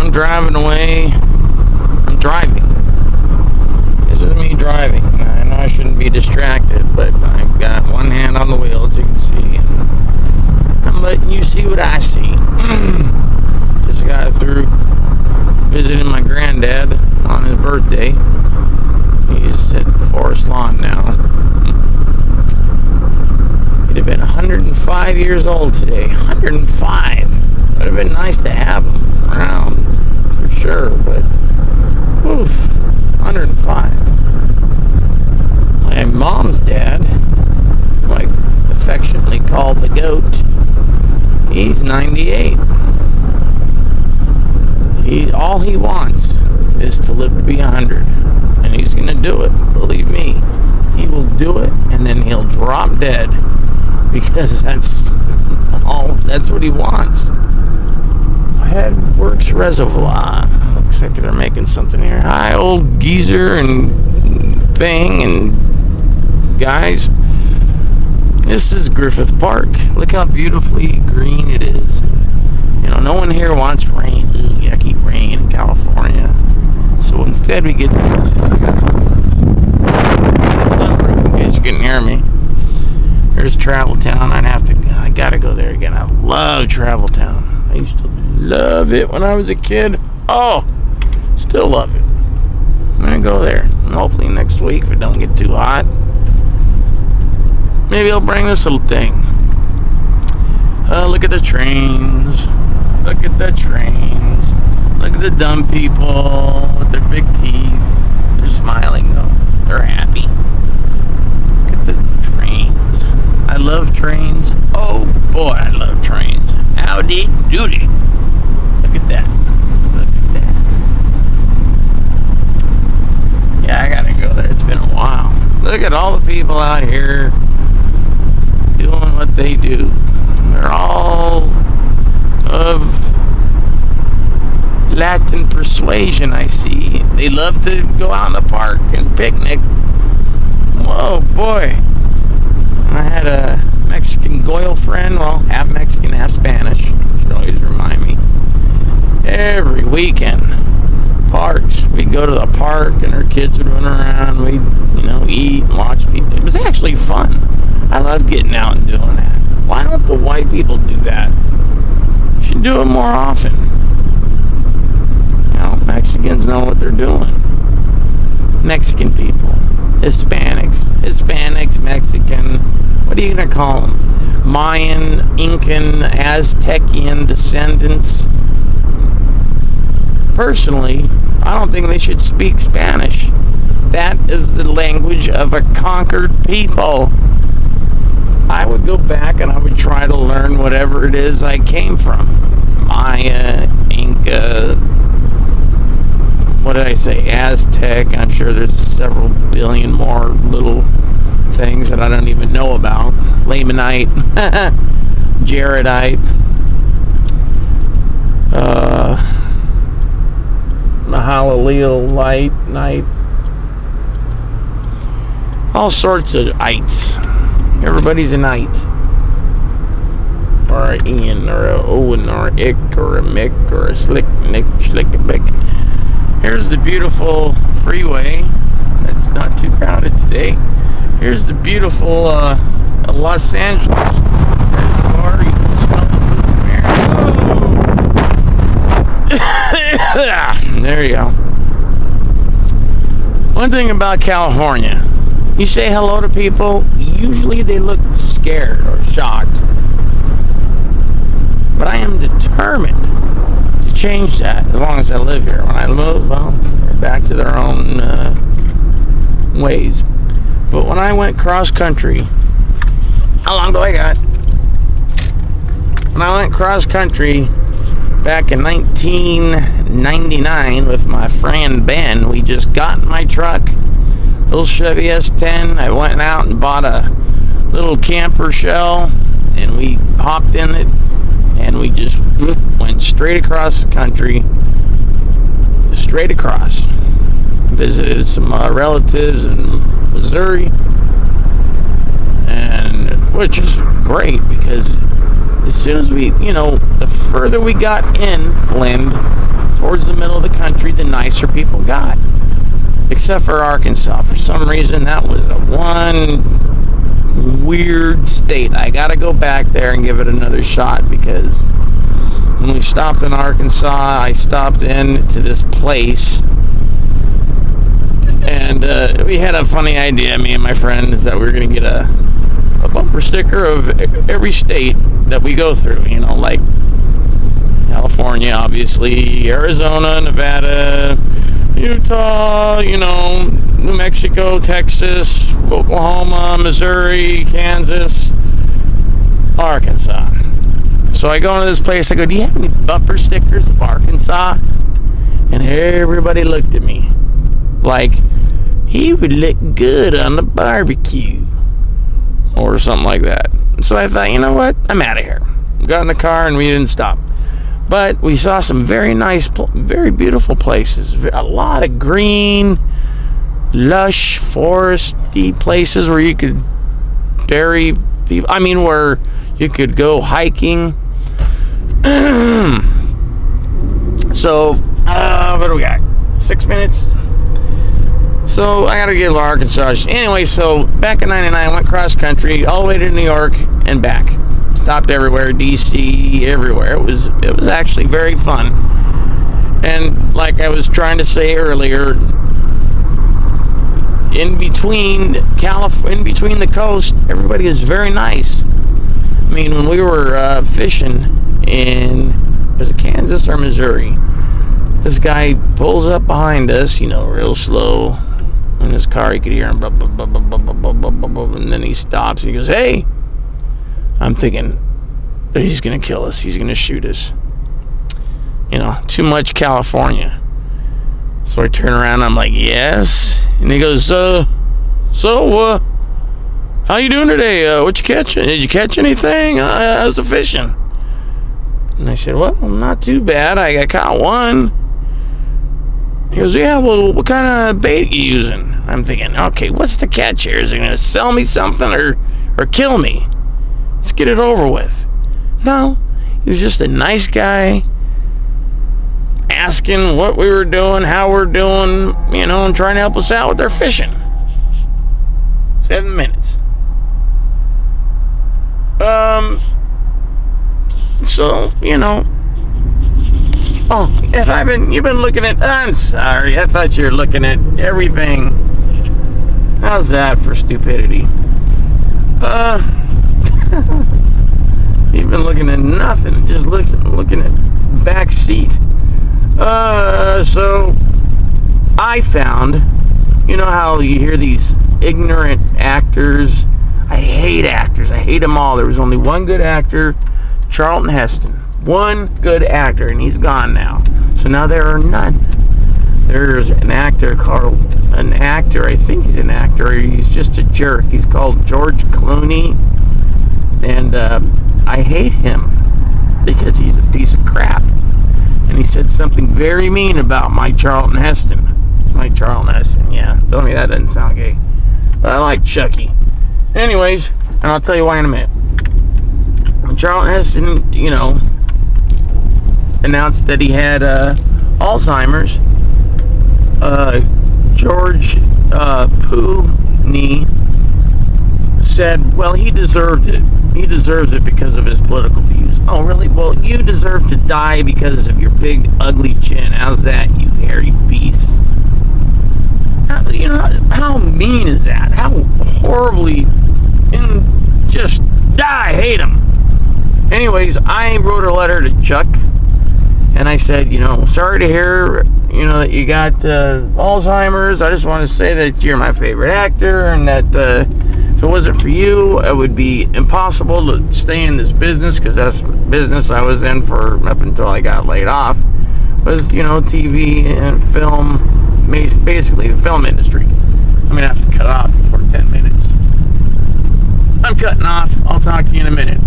I'm driving away. I'm driving. This is me driving. I know I shouldn't be distracted, but I've got one hand on the wheel, as you can see. I'm letting you see what I see. Just got through visiting my granddad on his birthday. He's at Forest Lawn now. He'd have been 105 years old today. 105. Would have been nice to have him around for sure, but oof, 105. My mom's dad, who I affectionately call the goat, he's 98. All he wants is to live to be 100, and he's gonna do it. Believe me, he will do it, and then he'll drop dead because that's what he wants. Head Works Reservoir. Looks like they're making something here. Hi, old geezer and thing and guys. This is Griffith Park. Look how beautifully green it is. You know, no one here wants rain. Ooh, yucky rain in California. So instead we get this sunroof, in case you couldn't hear me. There's Travel Town. I gotta go there again. I love Travel Town. I used to love it when I was a kid. Oh, still love it. I'm gonna go there. And hopefully next week, if it don't get too hot, maybe I'll bring this little thing. Look at the trains. Look at the trains. Look at the dumb people with their big teeth. They're smiling though. They're happy. Look at the trains. I love trains. Oh boy, I love trains. Howdy doody. Look at that. Look at that. Yeah, I gotta go there. It's been a while. Look at all the people out here doing what they do. They're all of Latin persuasion, I see. They love to go out in the park and picnic. Whoa, boy. I had a Mexican Goyle friend, well, half Mexican, half Spanish. Should always remind me. Every weekend, parks. We'd go to the park and our kids would run around. We'd, eat and watch people. It was actually fun. I love getting out and doing that. Why don't the white people do that? You should do it more often. Mexicans know what they're doing. Mexican people. Hispanics, Mexican. What are you going to call them? Mayan, Incan, Aztecian descendants. Personally, I don't think they should speak Spanish. That is the language of a conquered people. I would go back and I would try to learn whatever it is I came from. Maya, Inca, what did I say? Aztec. I'm sure there's several billion more little things that I don't even know about. Lamanite, Jaredite, Mahalalelite, all sorts of ites. Everybody's an ite. Or a Ian, or a Owen, or a Ick, or a Mick, or a Slick, Nick, Schlickabick. Here's the beautiful freeway. It's not too crowded today. Here's the beautiful Los Angeles. There's the bar. You can smell the from here. There you go. One thing about California, you say hello to people, usually they look scared or shocked. But I am determined to change that as long as I live here. When I move, well, they're back to their own ways. But when I went cross country, how long do I got? When I went cross country back in 1999 with my friend Ben, we just got in my truck, little Chevy S10. I went out and bought a little camper shell, and we hopped in it, and we just went straight across the country, straight across. Visited some relatives in Missouri, and which is great because as soon as we, the further we got inland, towards the middle of the country, the nicer people got. Except for Arkansas. For some reason, that was a one weird state. I got to go back there and give it another shot, because when we stopped in Arkansas, I stopped in to this place, and we had a funny idea, me and my friend, is that we were going to get a bumper sticker of every state that we go through, you know, like California, obviously, Arizona, Nevada, Utah, you know, New Mexico, Texas, Oklahoma, Missouri, Kansas, Arkansas. So I go into this place, I go, do you have any bumper stickers of Arkansas? And everybody looked at me like he would look good on the barbecue or something like that. So I thought, you know what, I'm out of here. Got in the car and we didn't stop. But we saw some very nice, very beautiful places. A lot of green, lush, foresty places where you could bury people. I mean, where you could go hiking. So, what do we got? 6 minutes? So, I gotta get to Arkansas. Anyway, so back in '99, I went cross country all the way to New York and back. Stopped everywhere, DC, everywhere. It was actually very fun. And like I was trying to say earlier, in between the coast, everybody is very nice. I mean, when we were fishing in, was it Kansas or Missouri? This guy pulls up behind us, you know, real slow. In his car, you could hear him, blah, blah, blah, blah, blah, blah, blah, blah, blah, and then he stops. He goes, "Hey." I'm thinking, he's going to kill us. He's going to shoot us. You know, too much California. So I turn around. I'm like, yes. And he goes, how you doing today? What you catching? Did you catch anything? How's the fishing? And I said, well, not too bad. I caught one. He goes, yeah, well, what kind of bait are you using? I'm thinking, okay, what's the catch here? Is he going to sell me something or kill me? Let's get it over with. No, he was just a nice guy asking what we were doing, how we're doing, you know, and trying to help us out with our fishing. 7 minutes. So, you know. Oh, you've been looking at, I'm sorry, I thought you were looking at everything. How's that for stupidity? You've been looking at nothing, just looking at back seat. So I found, you know how you hear these ignorant actors? I hate actors. I hate them all. There was only one good actor, Charlton Heston. One good actor, and he's gone now. So now there are none. There's an actor, I think he's an actor, or he's just a jerk. He's called George Clooney. And I hate him because he's a piece of crap. And he said something very mean about my Charlton Heston. Yeah. Tell me that doesn't sound gay. But I like Chucky. Anyways, and I'll tell you why in a minute. Charlton Heston, you know, announced that he had Alzheimer's. George Clooney said, well, he deserved it. He deserves it because of his political views. Oh, really? Well, you deserve to die because of your big, ugly chin. How's that, you hairy beast? You know, how mean is that? How horribly, I hate him. Anyways, I wrote a letter to Chuck, and I said, you know, sorry to hear, you know, that you got Alzheimer's. I just want to say that you're my favorite actor, and that if it wasn't for you, it would be impossible to stay in this business, because that's the business I was in for up until I got laid off, was, you know, TV and film, basically the film industry. I'm going to have to cut off for 10 minutes. I'm cutting off. I'll talk to you in a minute.